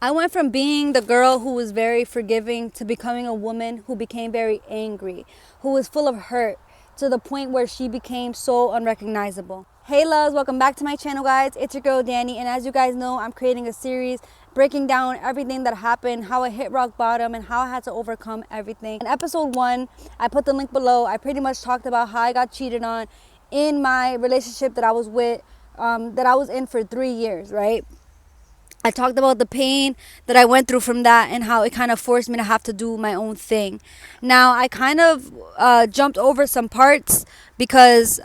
I went from being the girl who was very forgiving to becoming a woman who became very angry, who was full of hurt to the point where she became so unrecognizable. Hey loves, welcome back to my channel guys. It's your girl Danny, and as you guys know, I'm creating a series breaking down everything that happened, how I hit rock bottom, and how I had to overcome everything. In episode 1, I put the link below. I pretty much talked about how I got cheated on in my relationship that I was with, that I was in for 3 years, right? I talked about the pain that I went through from that and how it kind of forced me to have to do my own thing. Now, I kind of jumped over some parts because,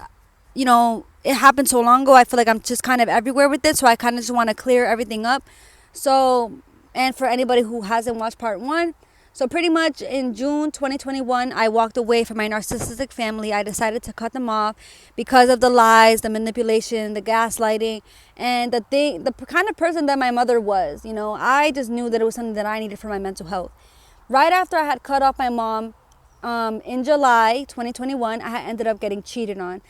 it happened so long ago. I feel like I'm just kind of everywhere with it. So I kind of just want to clear everything up. So, and for anybody who hasn't watched part 1, so pretty much in June 2021, I walked away from my narcissistic family. I decided to cut them off because of the lies, the manipulation, the gaslighting, and the kind of person that my mother was. I just knew that it was something that I needed for my mental health. Right after I had cut off my mom, in July 2021, I had ended up getting cheated on.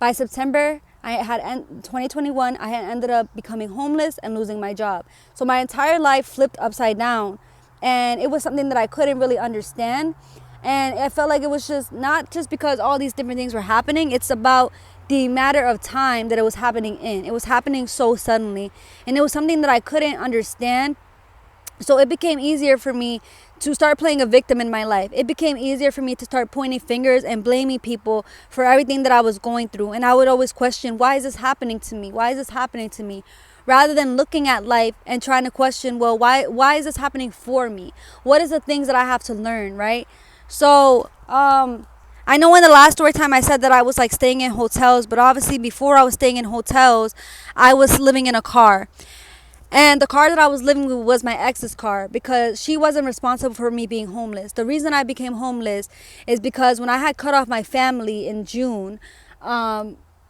By September 2021, I had ended up becoming homeless and losing my job. So my entire life flipped upside down. And it was something that I couldn't really understand. And I felt like it was just not just because all these different things were happening. It's about the matter of time that it was happening in. It was happening so suddenly. And it was something that I couldn't understand. So it became easier for me to start playing a victim in my life. It became easier for me to start pointing fingers and blaming people for everything that I was going through. And I would always question, why is this happening to me? Why is this happening to me? Rather than looking at life and trying to question, well, why is this happening for me? What is the things that I have to learn, right? So, I know in the last story time I said that I was like staying in hotels, but obviously before I was staying in hotels, I was living in a car. And the car that I was living with was my ex's car because she wasn't responsible for me being homeless. The reason I became homeless is because when I had cut off my family in June,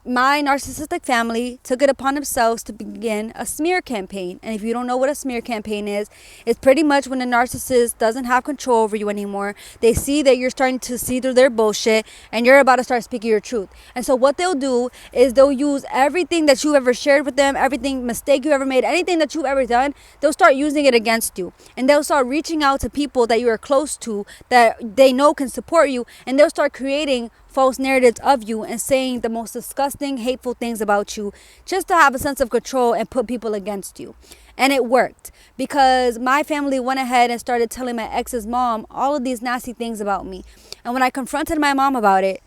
my narcissistic family took it upon themselves to begin a smear campaign. And if you don't know what a smear campaign is, it's pretty much when a narcissist doesn't have control over you anymore. They see that you're starting to see through their bullshit and you're about to start speaking your truth. And so what they'll do is they'll use everything that you've ever shared with them, everything mistake you ever made, anything that you've ever done, they'll start using it against you. And they'll start reaching out to people that you are close to that they know can support you, and they'll start creating false narratives of you and saying the most disgusting, hateful things about you just to have a sense of control and put people against you. And it worked because my family went ahead and started telling my ex's mom all of these nasty things about me. And when I confronted my mom about it,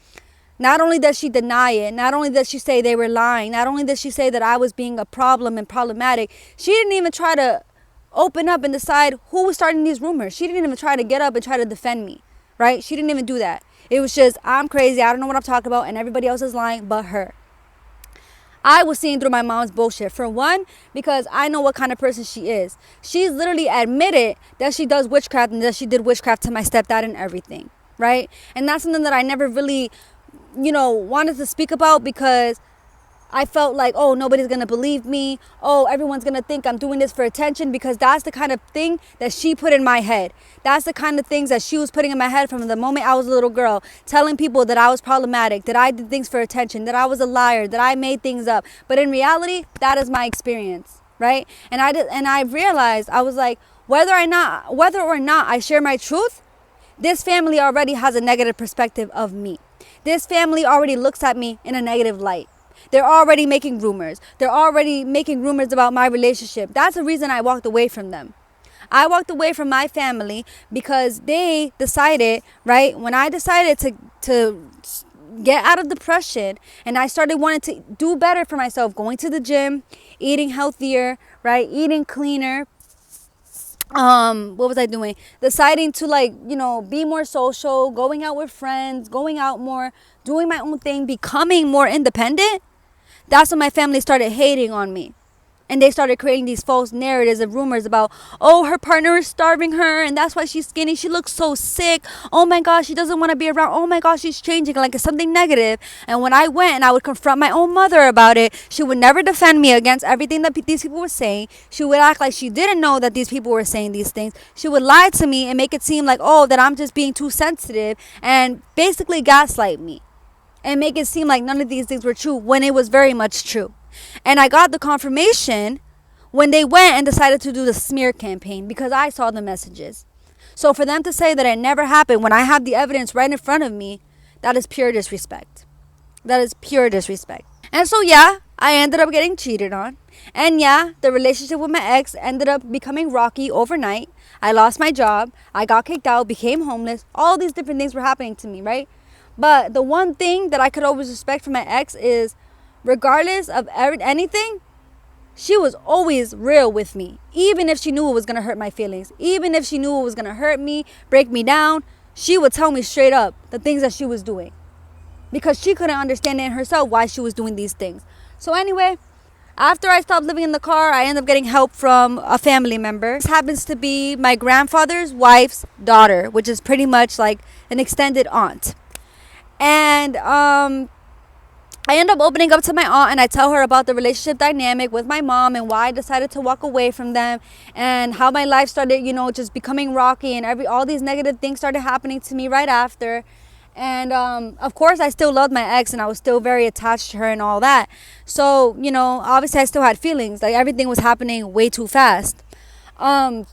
not only does she deny it, not only does she say they were lying, not only does she say that I was being a problem and problematic, she didn't even try to open up and decide who was starting these rumors. She didn't even try to get up and try to defend me, right? She didn't even do that. It was just, I'm crazy, I don't know what I'm talking about, and everybody else is lying but her. I was seeing through my mom's bullshit. For one, because I know what kind of person she is. She's literally admitted that she does witchcraft and that she did witchcraft to my stepdad and everything, right? And that's something that I never really, wanted to speak about because I felt like, oh, nobody's going to believe me. Oh, everyone's going to think I'm doing this for attention, because that's the kind of thing that she put in my head. That's the kind of things that she was putting in my head from the moment I was a little girl, telling people that I was problematic, that I did things for attention, that I was a liar, that I made things up. But in reality, that is my experience, right? And I realized, I was like, whether or not I share my truth, this family already has a negative perspective of me. This family already looks at me in a negative light. They're already making rumors. They're already making rumors about my relationship. That's the reason I walked away from them. I walked away from my family because they decided, right, when I decided to get out of depression and I started wanting to do better for myself, going to the gym, eating healthier, right, eating cleaner. What was I doing? Deciding to be more social, going out with friends, going out more, doing my own thing, becoming more independent. That's when my family started hating on me. And they started creating these false narratives and rumors about, oh, her partner is starving her and that's why she's skinny. She looks so sick. Oh my gosh, she doesn't want to be around. Oh my gosh, she's changing. Like it's something negative. And when I went and I would confront my own mother about it, she would never defend me against everything that these people were saying. She would act like she didn't know that these people were saying these things. She would lie to me and make it seem like, oh, that I'm just being too sensitive and basically gaslight me and make it seem like none of these things were true when it was very much true. And I got the confirmation when they went and decided to do the smear campaign because I saw the messages. So for them to say that it never happened when I have the evidence right in front of me, that is pure disrespect. That is pure disrespect. And so yeah, I ended up getting cheated on. And yeah, the relationship with my ex ended up becoming rocky overnight. I lost my job. I got kicked out, became homeless. All these different things were happening to me, right? But the one thing that I could always respect from my ex is, regardless of anything, she was always real with me. Even if she knew it was going to hurt my feelings. Even if she knew it was going to hurt me, break me down, she would tell me straight up the things that she was doing. Because she couldn't understand it herself why she was doing these things. So anyway, after I stopped living in the car, I ended up getting help from a family member. This happens to be my grandfather's wife's daughter, which is pretty much like an extended aunt. And I end up opening up to my aunt, and I tell her about the relationship dynamic with my mom and why I decided to walk away from them, and how my life started, just becoming rocky, and all these negative things started happening to me right after. And of course, I still loved my ex, and I was still very attached to her and all that. So, obviously I still had feelings. Like, everything was happening way too fast. And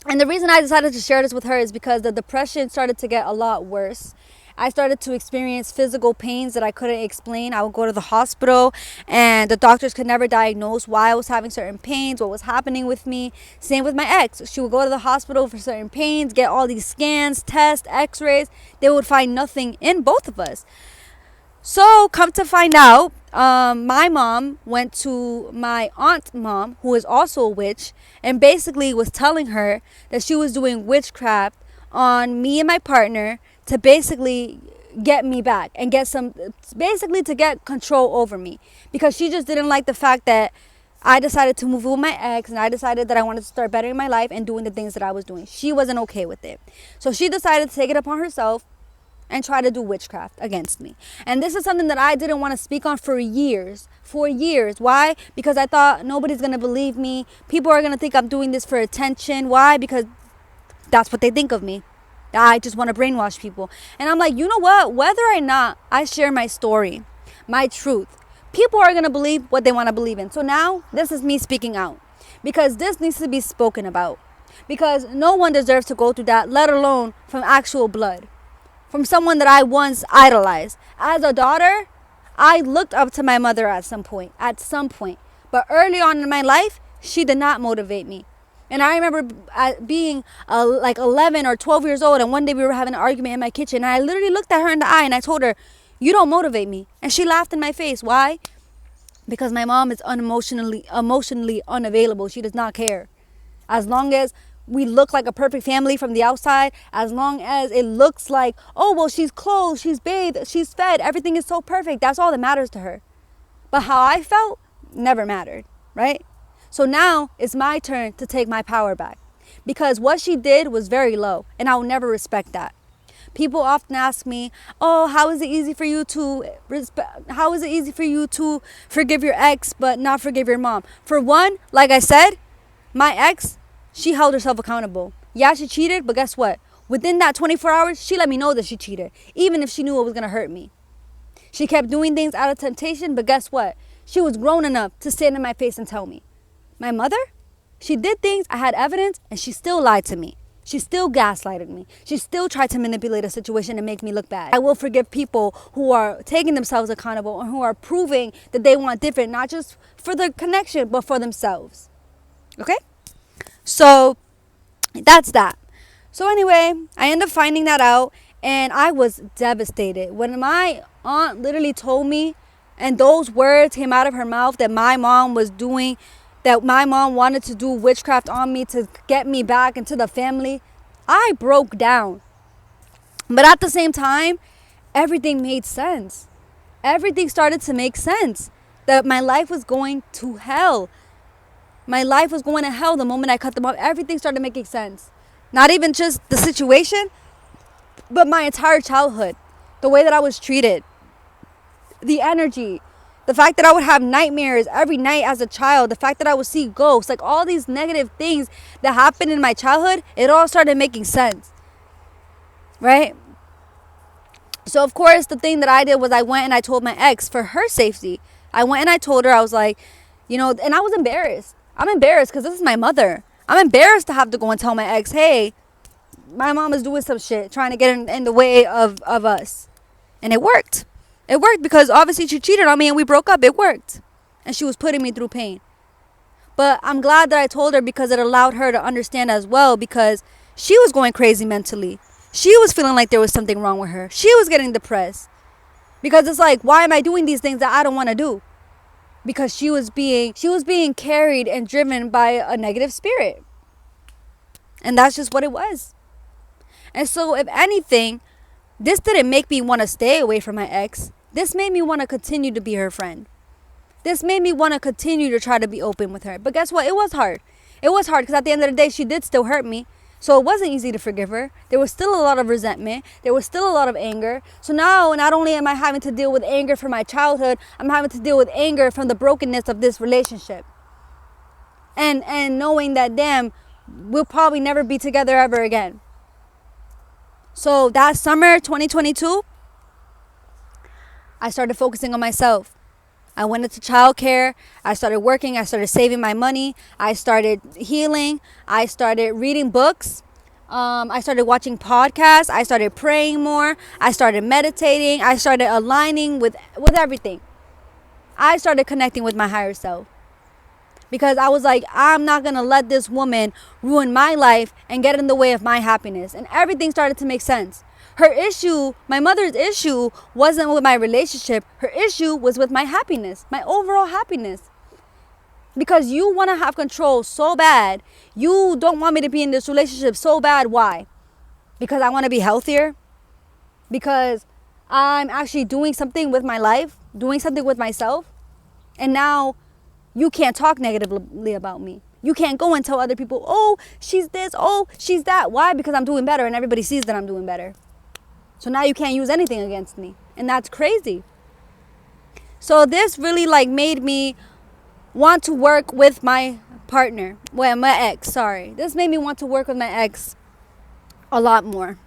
the reason I decided to share this with her is because the depression started to get a lot worse. I started to experience physical pains that I couldn't explain. I would go to the hospital and the doctors could never diagnose why I was having certain pains, what was happening with me. Same with my ex. She would go to the hospital for certain pains, get all these scans, tests, x-rays. They would find nothing in both of us. So come to find out, my mom went to my aunt's mom, who is also a witch, and basically was telling her that she was doing witchcraft on me and my partner to basically get me back and to get control over me, because she just didn't like the fact that I decided to move with my ex, and I decided that I wanted to start bettering my life and doing the things that I was doing. She wasn't okay with it. So she decided to take it upon herself and try to do witchcraft against me. And this is something that I didn't want to speak on for years. Why? Because I thought nobody's going to believe me. People are going to think I'm doing this for attention. Why? Because that's what they think of me. I just want to brainwash people. And I'm like, you know what? Whether or not I share my story, my truth, people are going to believe what they want to believe in. So now this is me speaking out, because this needs to be spoken about, because no one deserves to go through that, let alone from actual blood, from someone that I once idolized. As a daughter, I looked up to my mother at some point. But early on in my life, she did not motivate me. And I remember being like 11 or 12 years old, and one day we were having an argument in my kitchen, and I literally looked at her in the eye and I told her, "You don't motivate me." And she laughed in my face. Why? Because my mom is emotionally unavailable. She does not care. As long as we look like a perfect family from the outside, as long as it looks like, oh, well, she's clothed, she's bathed, she's fed, everything is so perfect, that's all that matters to her. But how I felt never mattered, right? So now it's my turn to take my power back, because what she did was very low, and I will never respect that. People often ask me, "Oh, how is it easy for you to forgive your ex but not forgive your mom?" For one, like I said, my ex, she held herself accountable. Yeah, she cheated, but guess what? Within that 24 hours, she let me know that she cheated, even if she knew it was going to hurt me. She kept doing things out of temptation, but guess what? She was grown enough to stand in my face and tell me. My mother, she did things, I had evidence, and she still lied to me. She still gaslighted me. She still tried to manipulate a situation and make me look bad. I will forgive people who are taking themselves accountable and who are proving that they want different, not just for the connection, but for themselves. Okay? So that's that. So anyway, I ended up finding that out, and I was devastated. When my aunt literally told me, and those words came out of her mouth, that my mom wanted to do witchcraft on me to get me back into the family, I broke down. But at the same time, everything made sense. Everything started to make sense. That my life was going to hell. My life was going to hell the moment I cut them off. Everything started making sense. Not even just the situation, but my entire childhood. The way that I was treated. The energy. The fact that I would have nightmares every night as a child. The fact that I would see ghosts. Like all these negative things that happened in my childhood. It all started making sense. Right? So of course the thing that I did was I went and I told my ex for her safety. I went and I told her, I was like, and I was embarrassed. I'm embarrassed because this is my mother. I'm embarrassed to have to go and tell my ex, hey, my mom is doing some shit, trying to get in the way of us. And it worked. It worked because obviously she cheated on me and we broke up. It worked. And she was putting me through pain. But I'm glad that I told her because it allowed her to understand as well, because she was going crazy mentally. She was feeling like there was something wrong with her. She was getting depressed. Because it's like, why am I doing these things that I don't want to do? Because she was being carried and driven by a negative spirit. And that's just what it was. And so if anything, this didn't make me want to stay away from my ex. This made me want to continue to be her friend. This made me want to continue to try to be open with her. But guess what? It was hard. It was hard because at the end of the day, she did still hurt me. So it wasn't easy to forgive her. There was still a lot of resentment. There was still a lot of anger. So now, not only am I having to deal with anger from my childhood, I'm having to deal with anger from the brokenness of this relationship. And knowing that, damn, we'll probably never be together ever again. So that summer 2022, I started focusing on myself. I went into childcare. I started working. I started saving my money. I started healing. I started reading books. I started watching podcasts. I started praying more. I started meditating. I started aligning with everything. I started connecting with my higher self. Because I was like, I'm not going to let this woman ruin my life and get in the way of my happiness. And everything started to make sense. Her issue, my mother's issue, wasn't with my relationship. Her issue was with my happiness, my overall happiness. Because you want to have control so bad. You don't want me to be in this relationship so bad. Why? Because I want to be healthier? Because I'm actually doing something with my life, doing something with myself. And now you can't talk negatively about me. You can't go and tell other people, oh, she's this, oh, she's that. Why? Because I'm doing better and everybody sees that I'm doing better. So now you can't use anything against me. And that's crazy. So this really made me want to work with my partner. Well, my ex, sorry. This made me want to work with my ex a lot more.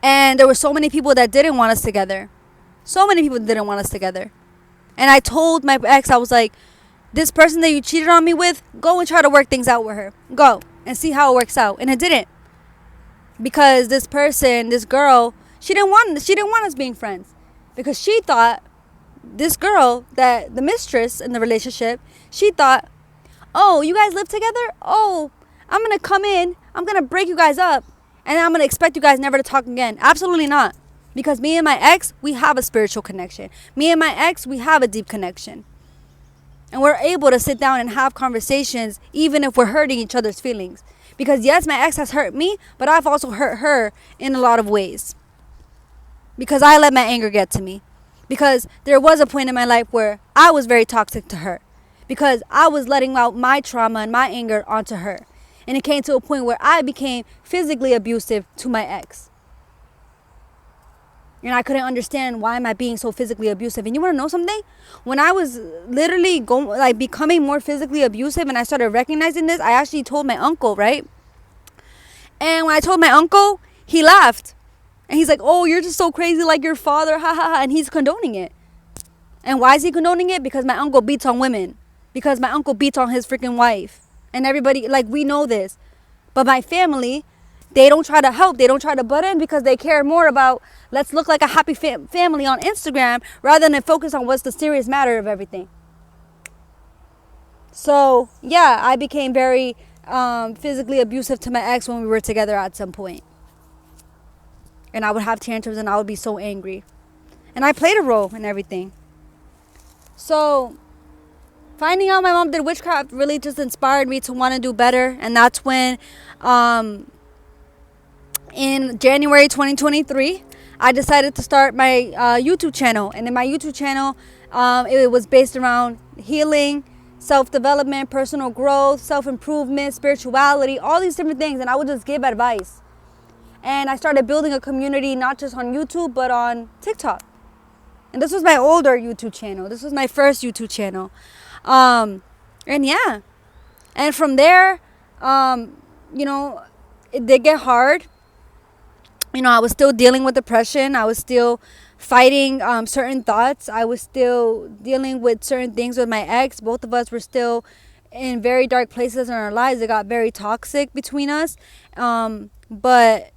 And there were so many people that didn't want us together. So many people didn't want us together. And I told my ex, I was like, this person that you cheated on me with, go and try to work things out with her. Go and see how it works out. And it didn't. Because this person, this girl, she didn't want us being friends. Because she thought, this girl, that the mistress in the relationship, she thought, oh, you guys live together? Oh, I'm going to come in, I'm going to break you guys up, and I'm going to expect you guys never to talk again. Absolutely not. Because me and my ex, we have a spiritual connection. Me and my ex, we have a deep connection. And we're able to sit down and have conversations even if we're hurting each other's feelings. Because yes, my ex has hurt me, but I've also hurt her in a lot of ways. Because I let my anger get to me. Because there was a point in my life where I was very toxic to her. Because I was letting out my trauma and my anger onto her. And it came to a point where I became physically abusive to my ex. And I couldn't understand, why am I being so physically abusive? And you want to know something? When I was literally becoming more physically abusive and I started recognizing this, I actually told my uncle, right? And when I told my uncle, he laughed. And he's like, oh, you're just so crazy like your father, ha ha ha. And he's condoning it. And why is he condoning it? Because my uncle beats on women. Because my uncle beats on his freaking wife. And everybody, we know this. But my family, they don't try to help. They don't try to butt in because they care more about, let's look like a happy family on Instagram rather than focus on what's the serious matter of everything. So, yeah, I became very physically abusive to my ex when we were together at some point. And I would have tantrums and I would be so angry. And I played a role in everything. So, finding out my mom did witchcraft really just inspired me to want to do better. And that's when, in January 2023, I decided to start my YouTube channel. And in my YouTube channel, it was based around healing, self-development, personal growth, self-improvement, spirituality, all these different things. And I would just give advice. And I started building a community not just on YouTube, but on TikTok. And this was my older YouTube channel. This was my first YouTube channel. And yeah. And from there, it did get hard. I was still dealing with depression. I was still fighting certain thoughts. I was still dealing with certain things with my ex. Both of us were still in very dark places in our lives. It got very toxic between us. But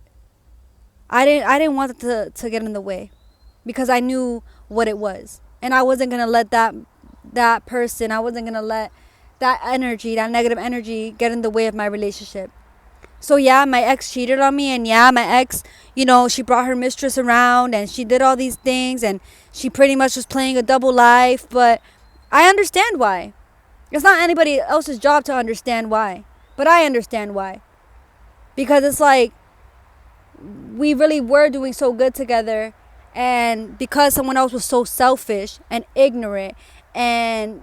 I didn't want it to get in the way, because I knew what it was, and I wasn't gonna let that person, I wasn't gonna let that energy, that negative energy, get in the way of my relationship. So yeah, my ex cheated on me, and yeah, my ex, she brought her mistress around, and she did all these things, and she pretty much was playing a double life. But I understand why. It's not anybody else's job to understand why, but I understand why. Because it's like, we really were doing so good together, and because someone else was so selfish and ignorant and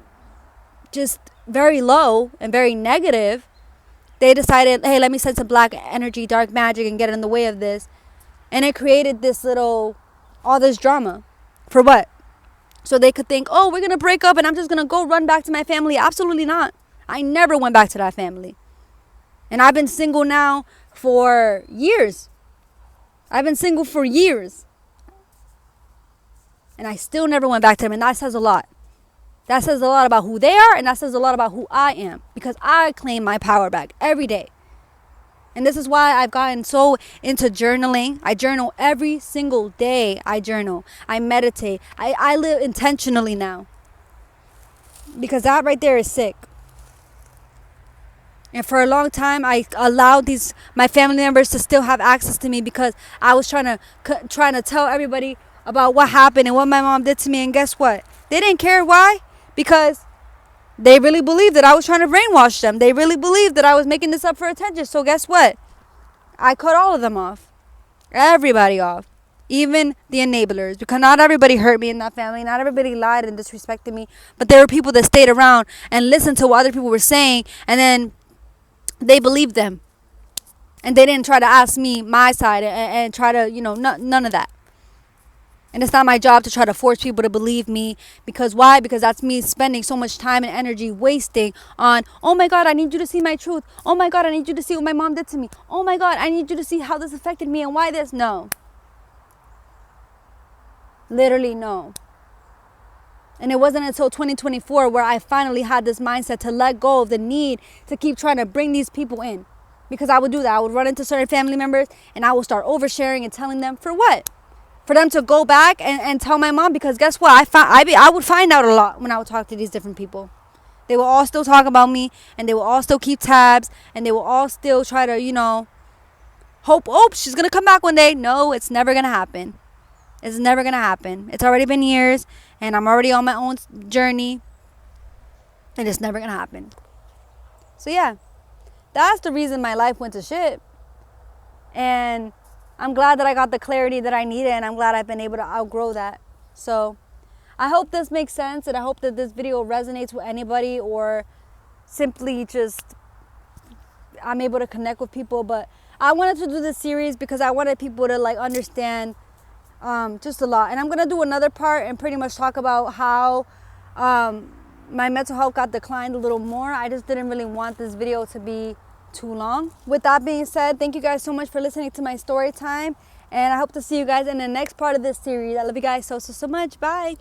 just very low and very negative, they decided, hey, let me send some black energy, dark magic, and get in the way of this. And it created all this drama. For what? So they could think, oh, we're going to break up and I'm just going to go run back to my family. Absolutely not. I never went back to that family. And I've been single now for years. I've been single for years. And I still never went back to them. And that says a lot. That says a lot about who they are, and that says a lot about who I am, because I claim my power back every day. And this is why I've gotten so into journaling. I journal every single day. I journal. I meditate. I live intentionally now, because that right there is sick. And for a long time, I allowed my family members to still have access to me, because I was trying to tell everybody about what happened and what my mom did to me. And guess what? They didn't care. Why? Because they really believed that I was trying to brainwash them. They really believed that I was making this up for attention. So guess what? I cut all of them off. Everybody off. Even the enablers. Because not everybody hurt me in that family. Not everybody lied and disrespected me. But there were people that stayed around and listened to what other people were saying. And then they believed them. And they didn't try to ask me my side and try to, none of that. And it's not my job to try to force people to believe me. Because why? Because that's me spending so much time and energy wasting on, oh my God, I need you to see my truth. Oh my God, I need you to see what my mom did to me. Oh my God, I need you to see how this affected me and why this. No. Literally no. And it wasn't until 2024 where I finally had this mindset to let go of the need to keep trying to bring these people in. Because I would do that. I would run into certain family members and I would start oversharing and telling them, for what? For them to go back and tell my mom. Because guess what? I would find out a lot when I would talk to these different people. They will all still talk about me, and they will all still keep tabs, and they will all still try to, hope, she's going to come back one day. No, it's never going to happen. It's never going to happen. It's already been years, and I'm already on my own journey, and it's never going to happen. So yeah, that's the reason my life went to shit. And I'm glad that I got the clarity that I needed, and I'm glad I've been able to outgrow that. So I hope this makes sense, and I hope that this video resonates with anybody, or simply just I'm able to connect with people. But I wanted to do this series because I wanted people to understand just a lot. And I'm going to do another part and pretty much talk about how my mental health got declined a little more. I just didn't really want this video to be too long. With that being said, thank you guys so much for listening to my story time, and I hope to see you guys in the next part of this series. I love you guys so much. Bye.